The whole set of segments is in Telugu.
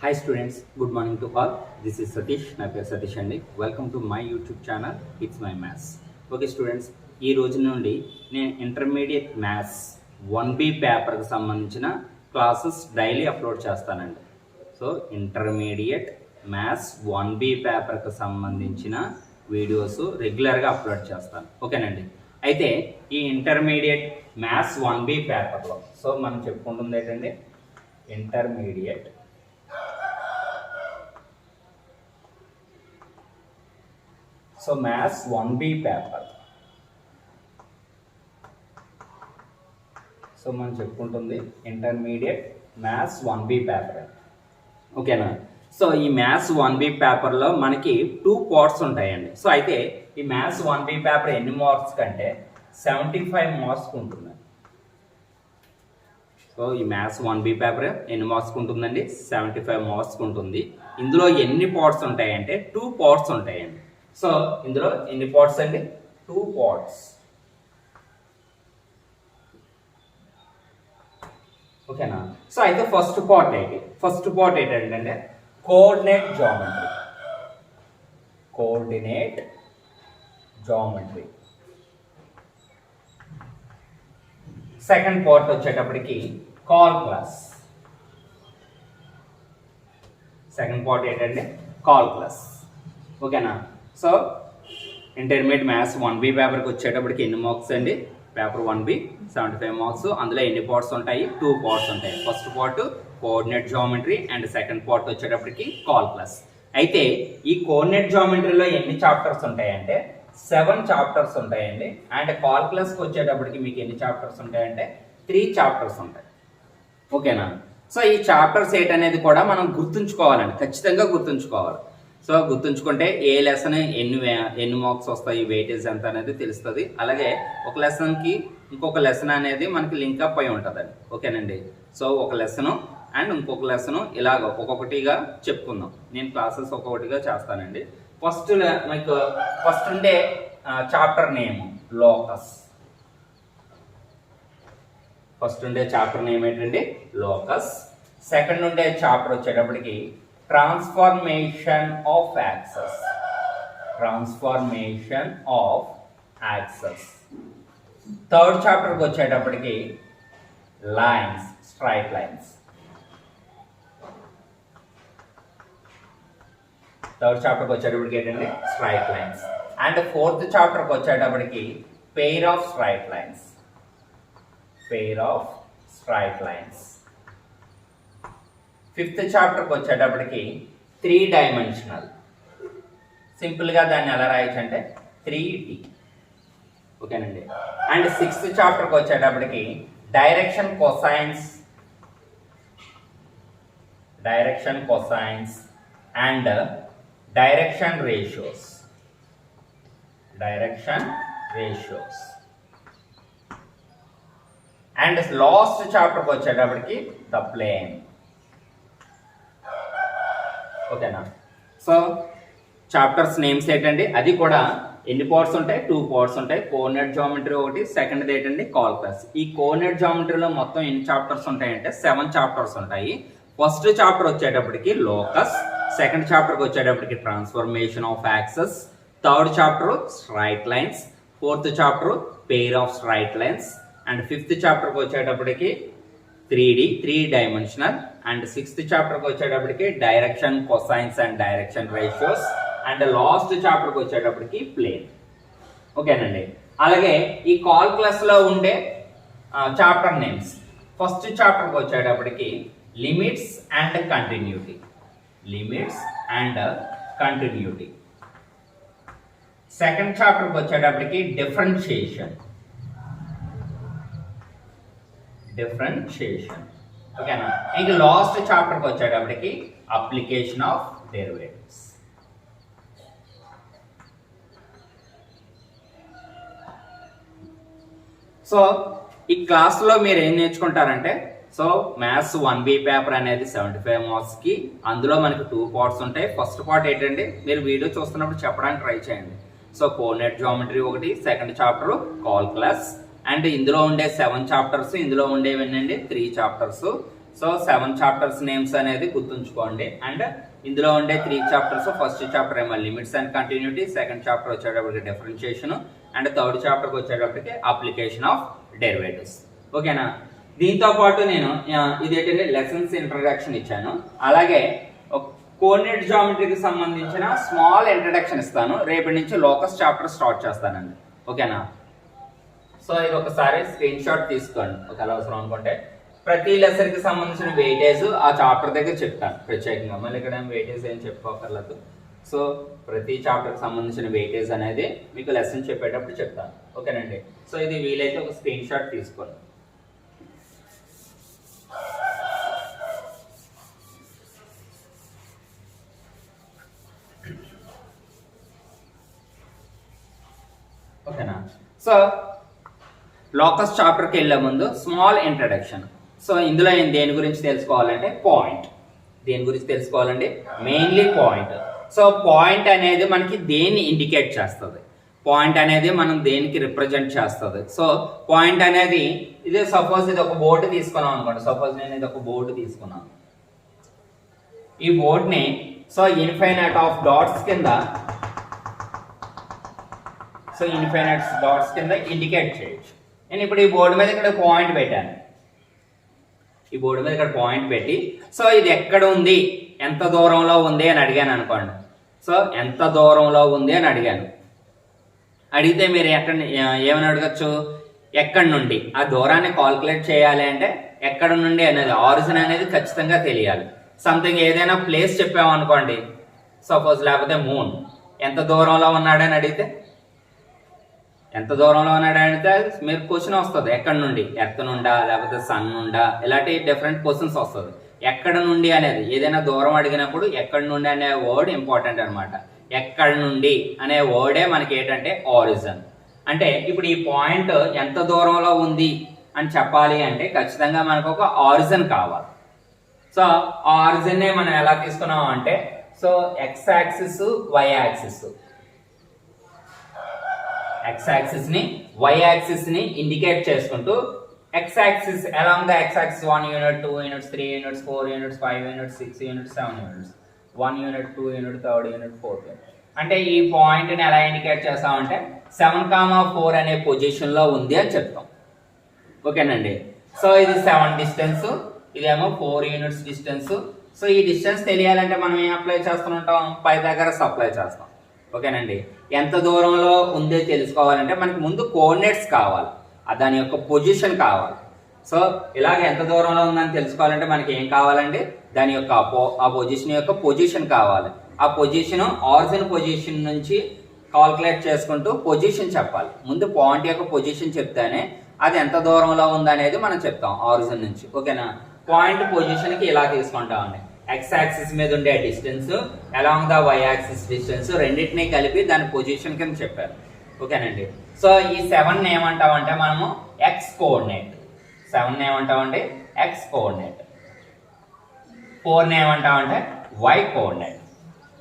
Hi students, good morning to all. This is Satish, నా పేరు సతీష్ అండి. Welcome to my YouTube channel it's my maths. Okay students, ఈ రోజు నుండి నేను ఇంటర్మీడియట్ మ్యాథ్స్ 1B పేపర్కి సంబంధించిన క్లాసెస్ డైలీ అప్లోడ్ చేస్తానండి. సో ఇంటర్మీడియట్ మ్యాథ్స్ 1B పేపర్కి సంబంధించిన వీడియోస్ రెగ్యులర్గా అప్లోడ్ చేస్తాను. ఓకేనండి. అయితే ఈ ఇంటర్మీడియట్ మ్యాథ్స్ 1B పేపర్లో సో మనం చెప్పుకుంటుంది ఏంటంటే intermediate so maths 1B paper so మనం చెప్పుకుంటుంది ఇంటర్మీడియట్ మ్యాథ్స్ 1B పేపర్. ఓకేనా. సో ఈ మ్యాథ్స్ 1B పేపర్లో మనకి 2 పార్ట్స్ ఉంటాయండి. సో అయితే ఈ మ్యాథ్స్ 1B పేపర్ ఎన్ని మార్క్స్ కంటే 75 మార్క్స్ ఉంటుంది. సో ఈ మ్యాథ్స్ 1B పేపర్ ఎన్ని మార్క్స్ ఉంటుందండి? 75 మార్క్స్ ఉంటుంది. ఇందులో ఎన్ని పార్ట్స్ ఉంటాయంటే 2 పార్ట్స్ ఉంటాయండి. సో ఇందులో ఎన్ని పార్ట్స్ అండి? 2 పార్ట్స్. ఓకేనా. సో అయితే ఫస్ట్ పార్ట్ ఏంటంటే కోఆర్డినేట్ జామెట్రీ. సెకండ్ పార్ట్ వచ్చేటప్పటికి కాల్కులస్. సెకండ్ పార్ట్ ఏంటంటే కాల్కులస్. ఓకేనా. సో ఇంటర్మీడియట్ మ్యాథ్స్ 1B పేపర్కి వచ్చేటప్పటికి ఎన్ని మార్క్స్ అండి? Paper 1B 75 marks. అందులో ఎన్ని పార్ట్స్ ఉంటాయి? 2 పార్ట్స్ ఉంటాయి. First part coordinate geometry and second part వచ్చేటప్పటికి కాల్కులస్. అయితే ఈ కోఆర్డినేట్ జామెట్రీలో ఎన్ని చాప్టర్స్ ఉంటాయంటే 7 చాప్టర్స్ ఉంటాయండి. అండ్ కాల్కులస్కి వచ్చేటప్పటికి మీకు ఎన్ని చాప్టర్స్ ఉంటాయంటే 3 చాప్టర్స్ ఉంటాయి. ఓకేనా. సో ఈ చాప్టర్స్ ఏంటనేది కూడా మనం గుర్తుంచుకోవాలండి, ఖచ్చితంగా గుర్తుంచుకోవాలి. సో గుర్తుంచుకుంటే ఏ లెసన్ ఎన్ని మార్క్స్ వస్తాయి, వెయిటేజ్ ఎంత అనేది తెలుస్తుంది. అలాగే ఒక లెసన్కి ఇంకొక లెసన్ అనేది మనకి లింకప్ అయి ఉంటుందండి. ఓకేనండి. సో ఒక లెసను అండ్ ఇంకొక లెసను ఇలాగ ఒక్కొక్కటిగా చెప్పుకుందాం. నేను క్లాసెస్ ఒక్కొక్కటిగా చేస్తానండి. మీకు ఫస్ట్ ఉండే చాప్టర్ నేమ్ లోకస్. ఫస్ట్ ఉండే చాప్టర్ నేమ్ ఏంటండి? లోకస్. సెకండ్ ఉండే చాప్టర్ వచ్చేటప్పటికి ట్రాన్స్ఫర్మేషన్ ఆఫ్ యాక్సెస్. థర్డ్ చాప్టర్కి వచ్చేటప్పటికి లైన్స్, స్ట్రైట్ లైన్స్. థర్డ్ చాప్టర్కి వచ్చేటప్పటికి ఏంటంటే స్ట్రైట్ లైన్స్. అండ్ ఫోర్త్ చాప్టర్కి వచ్చేటప్పటికి pair of straight lines. Fifth చాప్టర్కి వచ్చేటప్పటికి 3 డైమెన్షనల్. సింపుల్గా దాన్ని ఎలా రాయొచ్చు అంటే 3D. ఓకేనండి. అండ్ సిక్స్త్ చాప్టర్కి వచ్చేటప్పటికి direction cosines and direction ratios. And last చాప్టర్కి వచ్చేటప్పటికి ద ప్లేన్. ఓకేనా. సో చాప్టర్స్ నేమ్స్ ఏంటండి? అది కూడా ఎన్ని పార్ట్స్ ఉంటాయి? 2 పార్ట్స్ ఉంటాయి. కోఆర్డినేట్ జామెట్రీ ఒకటి, సెకండ్ ఏంటండి కాల్కులస్. ఈ కోఆర్డినేట్ జామెట్రీలో మొత్తం ఎన్ని చాప్టర్స్ ఉంటాయంటే 7 చాప్టర్స్ ఉంటాయి. ఫస్ట్ చాప్టర్ వచ్చేటప్పటికి లోకస్, సెకండ్ చాప్టర్కి వచ్చేటప్పటికి transformation of axes, third chapter straight lines, fourth chapter pair of straight lines, and fifth చాప్టర్కి వచ్చేటప్పటికి 3 డైమెన్షనల్, అండ్ సిక్స్త్ చాప్టర్కి వచ్చేటప్పటికి direction cosines and direction ratios, and last చాప్టర్కి వచ్చేటప్పటికి ప్లేన్. ఓకేనండి. అలాగే ఈ కాల్కులస్ లో ఉండే చాప్టర్ నేమ్స్. ఫస్ట్ చాప్టర్కి వచ్చేటప్పటికి లిమిట్స్ అండ్ కంటిన్యూటీ. సెకండ్ చాప్టర్కి వచ్చేటప్పటికి డిఫరెన్షియేషన్. ఓకేనా. ఇంక లాస్ట్ చాప్టర్కి వచ్చేటప్పటికి అప్లికేషన్ ఆఫ్ డెరివేటివ్స్. సో ఈ క్లాస్లో మీరు ఏం నేర్చుకుంటారంటే సో మ్యాథ్స్ 1B పేపర్ అనేది 75 మార్క్స్కి. అందులో మనకి 2 పార్ట్స్ ఉంటాయి. ఫస్ట్ పార్ట్ ఏంటంటే మీరు వీడియో చూస్తున్నప్పుడు చెప్పడానికి ట్రై చేయండి. సో కోఆర్డినేట్ జామెట్రీ ఒకటి, సెకండ్ చాప్టర్ కాల్కులస్, అండ్ ఇందులో ఉండే 7 చాప్టర్స్, ఇందులో ఉండేవి ఏంటంటే 3 చాప్టర్స్. సో 7 చాప్టర్స్ నేమ్స్ అనేది గుర్తుంచుకోండి. అండ్ ఇందులో ఉండే 3 చాప్టర్స్, ఫస్ట్ చాప్టర్ ఏమో limits and continuity, second chapter వచ్చేటప్పటికి డిఫరెన్షియేషన్, అండ్ థర్డ్ చాప్టర్కి వచ్చేటప్పటికి అప్లికేషన్ ఆఫ్ డెరివేటివ్స్. ఓకేనా? దీంతో పాటు నేను ఇదేంటంటే లెసన్స్ ఇంట్రడక్షన్ ఇచ్చాను. అలాగే కోఆర్డినేట్ జామెట్రీకి సంబంధించిన స్మాల్ ఇంట్రడక్షన్ ఇస్తాను. రేపటి నుంచి లోకస్ చాప్టర్ స్టార్ట్ చేస్తానండి. ఓకేనా? సో ఇది ఒకసారి స్క్రీన్ షాట్ తీసుకోండి ఒకవేళ అవసరం అనుకుంటే. ప్రతి లెసన్ కి సంబంధించిన వెయిటేజ్ ఆ చాప్టర్ దగ్గర చెప్తాను ప్రత్యేకంగా. మళ్ళీ ఇక్కడ వెయిటేజ్ ఏం చెప్పుకోకర్లేదు. సో ప్రతి చాప్టర్కి సంబంధించిన వెయిటేజ్ అనేది మీకు లెసన్ చెప్పేటప్పుడు చెప్తాను. ఓకేనండి? సో ఇది వీలైతే ఒక స్క్రీన్ షాట్ తీసుకోండి. ఓకేనా? సో లోకస్ చాప్టర్కి వెళ్ళే ముందు స్మాల్ ఇంట్రడక్షన్. సో ఇందులో దేని గురించి తెలుసుకోవాలంటే పాయింట్. దేని గురించి తెలుసుకోవాలండి? Mainly point. సో పాయింట్ అనేది మనకి దేన్ని ఇండికేట్ చేస్తుంది, పాయింట్ అనేది మనం దేనికి రిప్రజెంట్ చేస్తుంది. సో పాయింట్ అనేది ఇది సపోజ్ ఇది ఒక బోర్డు తీసుకున్నాం అనుకోండి. సపోజ్ నేను ఇది ఒక బోర్డు తీసుకున్నాను. ఈ బోర్డుని సో ఇన్ఫైనైట్ ఆఫ్ డాట్స్ కింద ఇండికేట్ చేయొచ్చు. నేను ఇప్పుడు ఈ బోర్డు మీద ఇక్కడ పాయింట్ పెట్టాను. ఈ బోర్డు మీద ఇక్కడ పాయింట్ పెట్టి సో ఇది ఎక్కడ ఉంది, ఎంత దూరంలో ఉంది అని అడిగాను అనుకోండి. సో ఎంత దూరంలో ఉంది అని అడిగాను. అడిగితే మీరు ఏమని అడగచ్చు? ఎక్కడి నుండి ఆ దూరాన్ని కాల్కులేట్ చేయాలి అంటే ఎక్కడ నుండి అనేది ఆరిజిన్ అనేది ఖచ్చితంగా తెలియాలి. సంథింగ్ ఏదైనా ప్లేస్ చెప్పామనుకోండి, సపోజ్ లేకపోతే మూన్, ఎంత దూరంలో ఉన్నాడని అడిగితే ఎంత దూరంలో ఉన్నాడంటే మీరు క్వశ్చన్ వస్తుంది. ఎక్కడి నుండి? ఎర్త్ నుండా లేకపోతే సన్ నుండా, ఇలాంటి డిఫరెంట్ క్వశ్చన్స్ వస్తుంది. ఎక్కడ నుండి అనేది ఏదైనా దూరం అడిగినప్పుడు ఎక్కడి నుండి అనే వర్డ్ ఇంపార్టెంట్ అనమాట. ఎక్కడి నుండి అనే వర్డే మనకి ఏంటంటే ఆరిజిన్. అంటే ఇప్పుడు ఈ పాయింట్ ఎంత దూరంలో ఉంది అని చెప్పాలి అంటే ఖచ్చితంగా మనకు ఒక ఆరిజిన్ కావాలి. సో ఆ ఆరిజిన్నే మనం ఎలా తీసుకున్నాం అంటే so X axis, Y axis, X axis ని వై యాక్సిస్ ని ఇండికేట్ చేసుకుంటూ X axis along the X axis 1 unit, 2 units, 3 units, 4 units, 5 units, 6 units, 7 units, 1 unit, 2 unit, 3rd unit, 4th unit. అంటే ఈ పాయింట్ ని ఎలా ఇండికేట్ చేస్తామంటే 7,4 అనే పొజిషన్ లో ఉంది అని చెప్తాం. ఓకేనండి? సో ఇది 7 డిస్టెన్స్, ఇదేమో 4 యూనిట్స్ డిస్టెన్స్. సో ఈ డిస్టెన్స్ తెలియాలంటే మనం ఏం అప్లై చేస్తుంటాం? పైథాగరస్ అప్లై చేస్తాం. ఓకేనండి? ఎంత దూరంలో ఉందో తెలుసుకోవాలంటే మనకి ముందు కోఆర్డినేట్స్ కావాలి, దాని యొక్క పొజిషన్ కావాలి. సో ఇలాగ ఎంత దూరంలో ఉందని తెలుసుకోవాలంటే మనకి ఏం కావాలండి? దాని యొక్క ఆ పొజిషన్ యొక్క పొజిషన్ కావాలి. ఆ పొజిషన్ ఆరిజిన్ పొజిషన్ నుంచి కాల్కులేట్ చేసుకుంటూ పొజిషన్ చెప్పాలి. ముందు పాయింట్ యొక్క పొజిషన్ చెప్తేనే అది ఎంత దూరంలో ఉందనేది మనం చెప్తాం ఆరిజిన్ నుంచి. ఓకేనా? పాయింట్ పొజిషన్ కి ఇలా తీసుకుంటామండి. ఎక్స్ యాక్సిస్ మీద ఉండే distance along the Y axis distance రెండింటినీ కలిపి దాని పొజిషన్ కింద చెప్పారు. ఓకేనండి? సో ఈ 7 ఏమంటామంటే మనము ఎక్స్ కోఆర్డినేట్, 7 ఏమంటామంటే ఎక్స్ కోఆర్డినేట్, 4 ఏమంటామంటే వై కోఆర్డినేట్.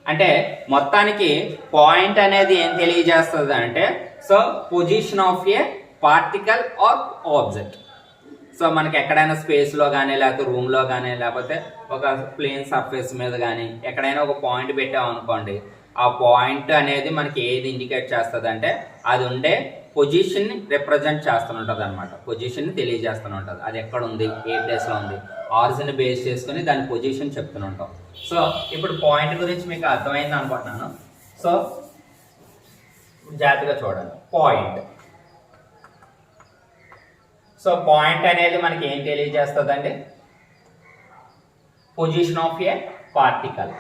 అంటే మొత్తానికి పాయింట్ అనేది ఏం తెలియజేస్తుంది అంటే so position of a particle or object. So మనకి ఎక్కడైనా స్పేస్లో కానీ లేకపోతే రూమ్లో కానీ లేకపోతే ఒక ప్లేన్ సర్ఫేస్ మీద కానీ ఎక్కడైనా ఒక పాయింట్ పెట్టాం అనుకోండి, ఆ పాయింట్ అనేది మనకి ఏది ఇండికేట్ చేస్తుంది అంటే అది ఉండే పొజిషన్ని రిప్రజెంట్ చేస్తుంటుంది అనమాట. పొజిషన్ని తెలియజేస్తుంటుంది. అది ఎక్కడ ఉంది, ఏ ప్లేస్లో ఉంది, ఆరిజిన్ బేస్ చేసుకుని దాని పొజిషన్ చెప్తుంటాం. సో ఇప్పుడు పాయింట్ గురించి మీకు అర్థమైంది అనుకుంటున్నాను. సో జాగ్రత్తగా చూడండి. పాయింట్, సో పాయింట్ అనేది మనకి ఏం తెలియజేస్తుందండి? Position of a particle,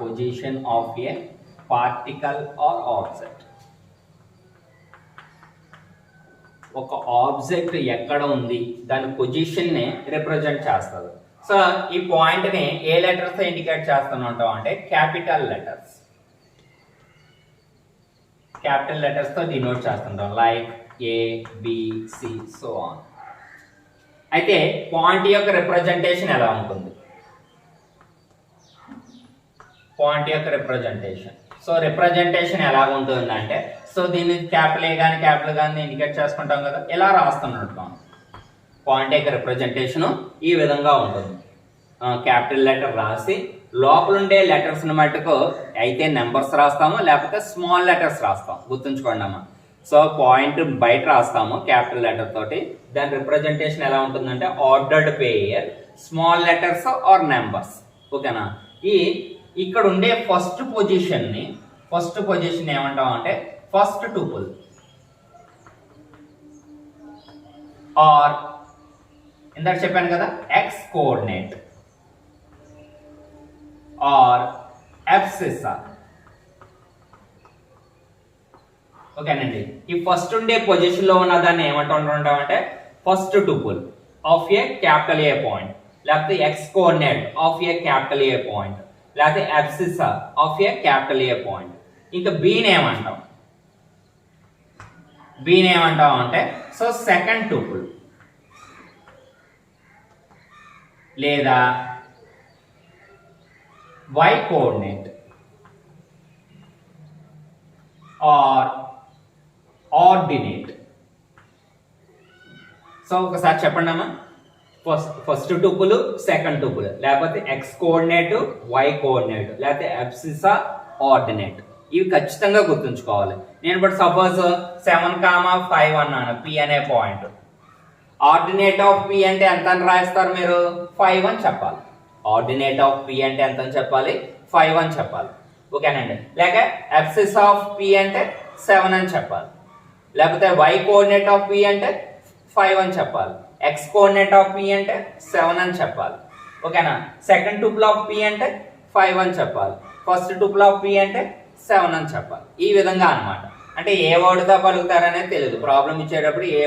position of a particle or object. ఒక ఆబ్జెక్ట్ ఎక్కడ ఉంది దాని పొజిషన్ ని రిప్రజెంట్ చేస్తుంది. సో ఈ పాయింట్ ని ఏ లెటర్స్ తో ఇండికేట్ చేస్తుంటాం అంటే క్యాపిటల్ లెటర్స్, క్యాపిటల్ లెటర్స్ తో డినోట్ చేస్తుంటాం. Like A, B, C, so on. అయితే పాయింట్ యొక్క రిప్రజెంటేషన్ ఎలా ఉంటుంది? పాయింట్ యొక్క రిప్రజెంటేషన్, సో రిప్రజెంటేషన్ ఎలా ఉంటుందంటే సో దీన్ని క్యాపిటల్ ఏ కానీ క్యాపిటల్ కానీ ఇండికేట్ చేసుకుంటాం కదా, ఎలా రాస్తున్నట్టు పాయింట్ యొక్క రిప్రజెంటేషన్ ఈ విధంగా ఉంటుంది. క్యాపిటల్ లెటర్ రాసి లోపల ఉండే లెటర్స్ మటుకు అయితే నెంబర్స్ రాస్తాము, లేకపోతే స్మాల్ లెటర్స్ రాస్తాం. గుర్తుంచుకోండి అమ్మా. సో పాయింట్ బయట రాస్తాము క్యాపిటల్ లెటర్ తోటి. దాని రిప్రజెంటేషన్ ఎలా ఉంటుందంటే ordered pair, small letters or numbers. ఓకేనా. ఇక్కడ ఉండే ఫస్ట్ పొజిషన్ ఏమంటాం అంటే ఫస్ట్ టూపుల్ ఆర్ ఇందాక చెప్పాను కదా ఎక్స్ కోఆర్డినేట్ ఆర్ అబ్సిస్సా. ఓకేనండి. ఈ ఫస్ట్ ఉండే పొజిషన్ లో ఉన్న దాన్ని ఏమంటుంటాం అంటే first tuple of a capital A point, లేకపోతే x coordinate of a capital A point, లేకపోతే abscissa of a capital A point. ఇంకా బీని ఏమంటాం అంటే సో సెకండ్ టూపుల్ లేదా y coordinate or ordinate. So ఒకసారి చెప్పండి అమ్మా. ఫస్ట్ టూపుల్, సెకండ్ టూపుల్, లేకపోతే ఎక్స్ కోఆర్డినేట్, y కోఆర్డినేట్, లేకపోతే అబ్సిస్సా, ఆర్డినేట్. ఇవి ఖచ్చితంగా గుర్తుంచుకోవాలి. నేను ఇప్పుడు సపోజ్ 7,5 అన్నాను పి అనే పాయింట్. ఆర్డినేట్ ఆఫ్ పి అంటే ఎంత అని రాస్తారు మీరు? 5 అని చెప్పాలి. ఆర్డినేట్ ఆఫ్ పి అంటే ఎంత అని చెప్పాలి? 5 అని చెప్పాలి. ఓకేనండి. లేక అబ్సిస్ ఆఫ్ పి అంటే 7 అని చెప్పాలి. లేకపోతే y కోఆర్డినేట్ ఆఫ్ పి అంటే 5 అని చెప్పాలి. x కోఆర్డినేట్ ఆఫ్ పి అంటే 7 అని చెప్పాలి. ఓకేనా. సెకండ్ టూపుల్ ఆఫ్ పి అంటే 5 అని చెప్పాలి. ఫస్ట్ టూపుల్ ఆఫ్ పి అంటే 7 అని చెప్పాలి. ఈ విధంగా అన్నమాట. అంటే ఏ వర్డ్తో పలుకుతారనేది తెలియదు. ప్రాబ్లం ఇచ్చేటప్పుడు ఏ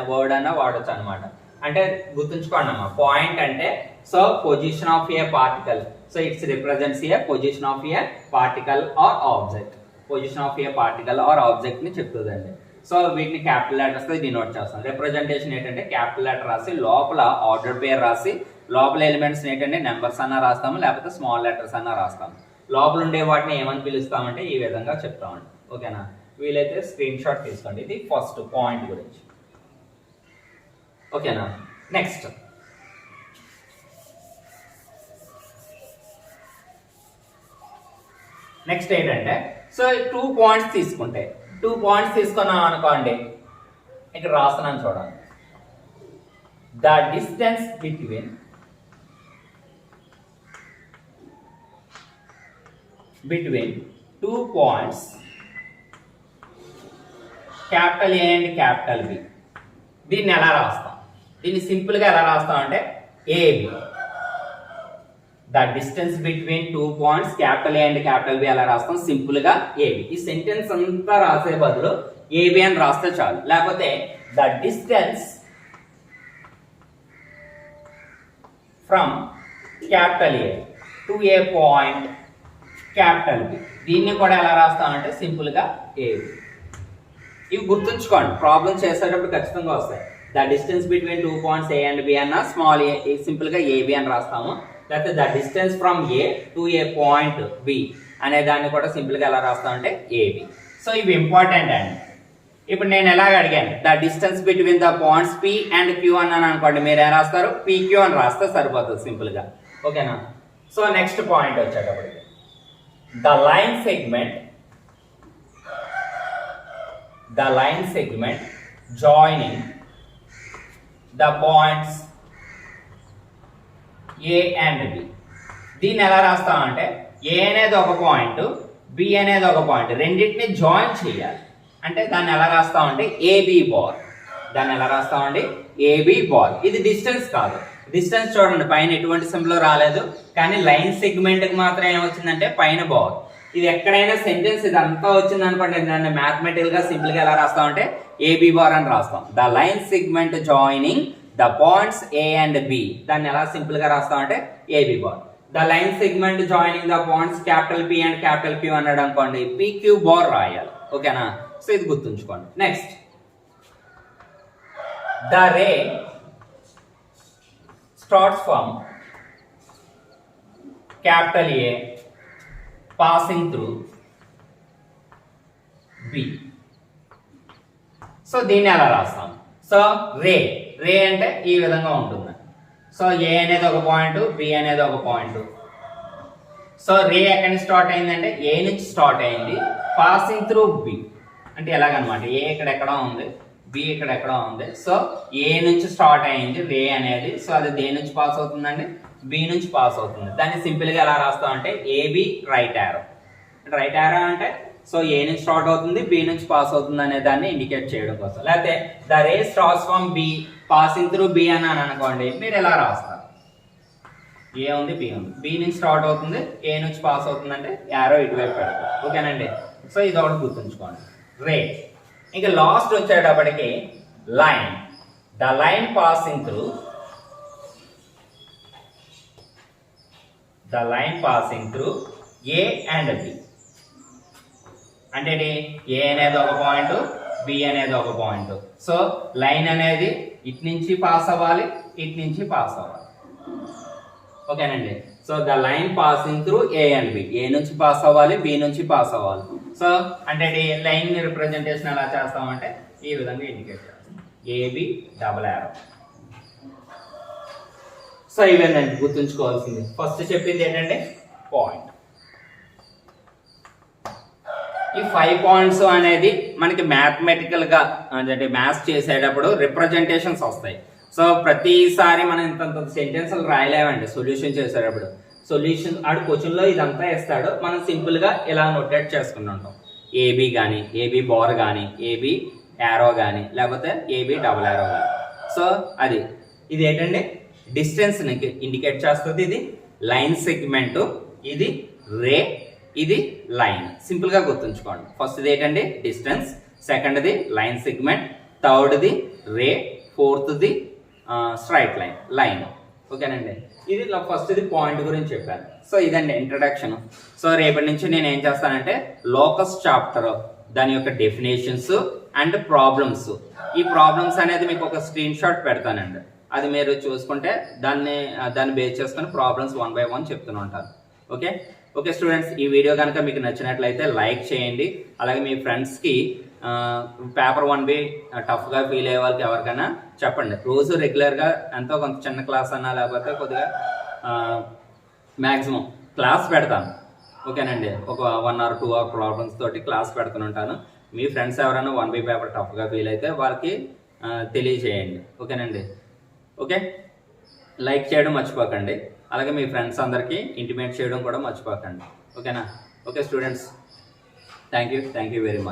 వర్డ్ అన్నా వాడచ్చు అనమాట. అంటే గుర్తుంచుకోండి అమ్మా. పాయింట్ అంటే so position of a particle. So it's represents a position of a particle or object. Position of a particle or object ని చెప్తుందండి. సో వీటిని క్యాపిటల్ లెటర్స్ తో డినోట్ చేస్తాం. రిప్రజెంటేషన్ ఏంటంటే క్యాపిటల్ లెటర్ రాసి లోపల ఆర్డర్ పేర్ రాసి లోపల ఎలిమెంట్స్ ఏంటంటే నెంబర్స్ అన్నా రాస్తాము, లేకపోతే స్మాల్ లెటర్స్ అన్నా రాస్తాము. లోపల ఉండే వాటిని ఏమని పిలుస్తామంటే ఈ విధంగా చెప్తామండి. ఓకేనా. వీలైతే స్క్రీన్ షాట్ తీసుకోండి. ఇది ఫస్ట్ పాయింట్ గురించి. ఓకేనా. నెక్స్ట్ ఏంటంటే సో 2 పాయింట్స్ తీసుకుంటే 2 పాయింట్స్ తీసుకున్నాం అనుకోండి. ఇక్కడ రాస్తున్నాను చూడండి. The distance between two points capital A and capital B. దీన్ని ఎలా రాస్తాం? దీన్ని సింపుల్ గా ఎలా రాస్తాం అంటే A B. The distance between 2 points capital A and capital B ఎలా రాస్తాం? సింపుల్ గా ఏబి. ఈ సెంటెన్స్ అంతా రాసే బదులు ఏబి అని రాస్తే చాలు. లేకపోతే the distance from capital A to a point capital B. దీన్ని కూడా ఎలా రాస్తామంటే సింపుల్ గా ఏబి. ఇవి గుర్తుంచుకోండి. ప్రాబ్లం చేసేటప్పుడు ఖచ్చితంగా వస్తాయి. The distance between 2 points A and B అన్న స్మాల్ ఏ సింపుల్ గా ఏబి అని రాస్తాము. లేకపోతే the distance from A to a point B అనే దాన్ని కూడా సింపుల్ గా ఎలా రాస్తామంటే ఏబి. సో ఇవి ఇంపార్టెంట్ అండి. ఇప్పుడు నేను ఎలాగ అడిగాను the distance between the points P and Q అన్నాను అనుకోండి. మీరు ఏం రాస్తారు? పిక్యూ అని రాస్తే సరిపోతుంది సింపుల్ గా. ఓకేనా. సో నెక్స్ట్ పాయింట్ వచ్చేటప్పటికి the line segment joining the points A and B. దీన్ని ఎలా రాస్తామంటే A అనేది ఒక పాయింట్, B అనేది ఒక పాయింట్, రెండింటిని జాయిన్ చేయాలి. అంటే దాన్ని ఎలా రాస్తామంటే AB బార్. దాన్ని ఎలా రాస్తామండి? AB bar. ఇది డిస్టెన్స్ కాదు. డిస్టెన్స్ చూడండి పైన ఎటువంటి సింబల్ రాలేదు, కానీ లైన్ సెగ్మెంట్ కి మాత్రం ఏమొచ్చిందంటే పైన బార్. ఇది ఎక్కడైనా సెంటెన్స్ ఇదంతా వచ్చింది అనుకోండి, దాన్ని మ్యాథమెటికల్ గా సింపుల్ గా ఎలా రాస్తామంటే ఏబి బార్ అని రాస్తాం. The line segment joining the points A and B. దాన్ని ఎలా సింపుల్ గా రాస్తామంటే AB bar. The line segment joining the points capital P and capital Q అన్నాడు అనుకోండి, పిక్యూ బార్ రాయాలి. ఓకేనా. సో ఇది గుర్తుంచుకోండి. Next the ray starts from capital A passing through B. So దీన్ని ఎలా రాస్తాం? సో రే రే అంటే ఈ విధంగా ఉంటుంది. సో ఏ అనేది ఒక పాయింట్, బి అనేది ఒక పాయింట్. సో రే ఎక్కడి నుంచి స్టార్ట్ అయిందంటే ఏ నుంచి స్టార్ట్ అయింది, పాసింగ్ త్రూ బి అంటే ఎలాగనమాట, ఏ ఇక్కడ ఉంది, బి ఇక్కడ ఉంది. సో ఏ నుంచి స్టార్ట్ అయింది రే అనేది. సో అది దేని నుంచి పాస్ అవుతుందండి, బి నుంచి పాస్ అవుతుంది. దాన్ని సింపుల్ గా ఎలా రాస్తామంటే AB right arrow. Right arrow అంటే సో ఏ నుంచి స్టార్ట్ అవుతుంది, బి నుంచి పాస్ అవుతుంది అనే దాన్ని ఇండికేట్ చేయడం కోసం. లేకపోతే the ray starts from B passing through B అని అనుకోండి, మీరు ఎలా రాస్తారు, ఏ ఉంది బి ఉంది, బి నుంచి స్టార్ట్ అవుతుంది, ఏ నుంచి పాస్ అవుతుంది అంటే యారో ఇటువైపు పెడతారు. ఓకేనండి. సో ఇది ఒకటి గుర్తుంచుకోండి, రే. ఇంకా లాస్ట్ వచ్చేటప్పటికి line, the line passing through, the line passing through A and B అంటే ఏ అనేది ఒక పాయింట్, బి అనేది ఒక పాయింట్. సో లైన్ అనేది ఇటు నుంచి పాస్ అవ్వాలి, ఇటు నుంచి పాస్ అవ్వాలి. ఓకేనండి. So the line passing through A and B, A నుంచి పాస్ అవ్వాలి, బి నుంచి పాస్ అవ్వాలి. సో అంటే లైన్ రిప్రజెంటేషన్ ఎలా చేస్తామంటే ఈ విధంగా ఇండికేట్ చేస్తాం, ఏబి డబుల్ యారో. సో ఇవేనండి గుర్తుంచుకోవాల్సింది. ఫస్ట్ చెప్పింది ఏంటంటే పాయింట్. ఈ 5 పాయింట్స్ అనేది మనకి మ్యాథమెటికల్ గా అంటే మ్యాథ్స్ చేసేటప్పుడు రిప్రజెంటేషన్స్ వస్తాయి. సో ప్రతిసారి మనం ఇంత సెంటెన్స్లు రాయలేమండి సొల్యూషన్ చేసేటప్పుడు. సొల్యూషన్ ఆడు క్వశ్చన్ లో ఇదంతా ఇస్తాడు, మనం సింపుల్ గా ఇలా నోటేట్ చేసుకుంటుంటాం. ఏబి కానీ, ఏబి బార్ కానీ, ఏబి యారో కానీ, లేకపోతే ఏబి డబుల్ యారో కానీ. సో అది ఇది ఏంటండి డిస్టెన్స్ ఇండికేట్ చేస్తుంది. ఇది లైన్ సెగ్మెంట్, ఇది రే, ఇది లైన్. సింపుల్ గా గుర్తుంచుకోండి. ఫస్ట్ది ఏంటండి డిస్టెన్స్, సెకండ్ది లైన్ సెగ్మెంట్, థర్డ్ది రే, ఫోర్త్ది స్ట్రైట్ లైన్. ఓకేనండి. ఇది ఫస్ట్ది పాయింట్ గురించి చెప్పాను. సో ఇదండి ఇంట్రడక్షన్. సో రేపటి నుంచి నేను ఏం చేస్తానంటే లోకస్ చాప్టర్, దాని యొక్క డెఫినేషన్స్ అండ్ ప్రాబ్లమ్స్. ఈ ప్రాబ్లమ్స్ అనేది మీకు ఒక స్క్రీన్ షాట్ పెడతానండి, అది మీరు చూసుకుంటే దాన్ని బేస్ చేసుకుని ప్రాబ్లమ్స్ 1 by 1 చెప్తూనే ఉంటాను. ఓకే స్టూడెంట్స్, ఈ వీడియో కనుక మీకు నచ్చినట్లయితే లైక్ చేయండి. అలాగే మీ ఫ్రెండ్స్కి పేపర్ 1B టఫ్గా ఫీల్ అయ్యే వాళ్ళకి ఎవరికైనా చెప్పండి. రోజు రెగ్యులర్గా ఎంతో కొంత చిన్న క్లాస్ అన్నా లేకపోతే కొద్దిగా మ్యాక్సిమం క్లాస్ పెడతాను. ఓకేనండి. ఒక 1 or 2 hour ప్రాబ్లమ్స్ తోటి క్లాస్ పెడుతూనే ఉంటాను. మీ ఫ్రెండ్స్ ఎవరైనా 1B పేపర్ టఫ్గా ఫీల్ అయితే వాళ్ళకి తెలియజేయండి. ఓకేనండి. ఓకే, లైక్ చేయడం మర్చిపోకండి. అలాగే మీ ఫ్రెండ్స్ అందరికీ ఇంటిమేట్ చేయడం కూడా మర్చిపోకండి. ఓకేనా? Okay students, thank you very much.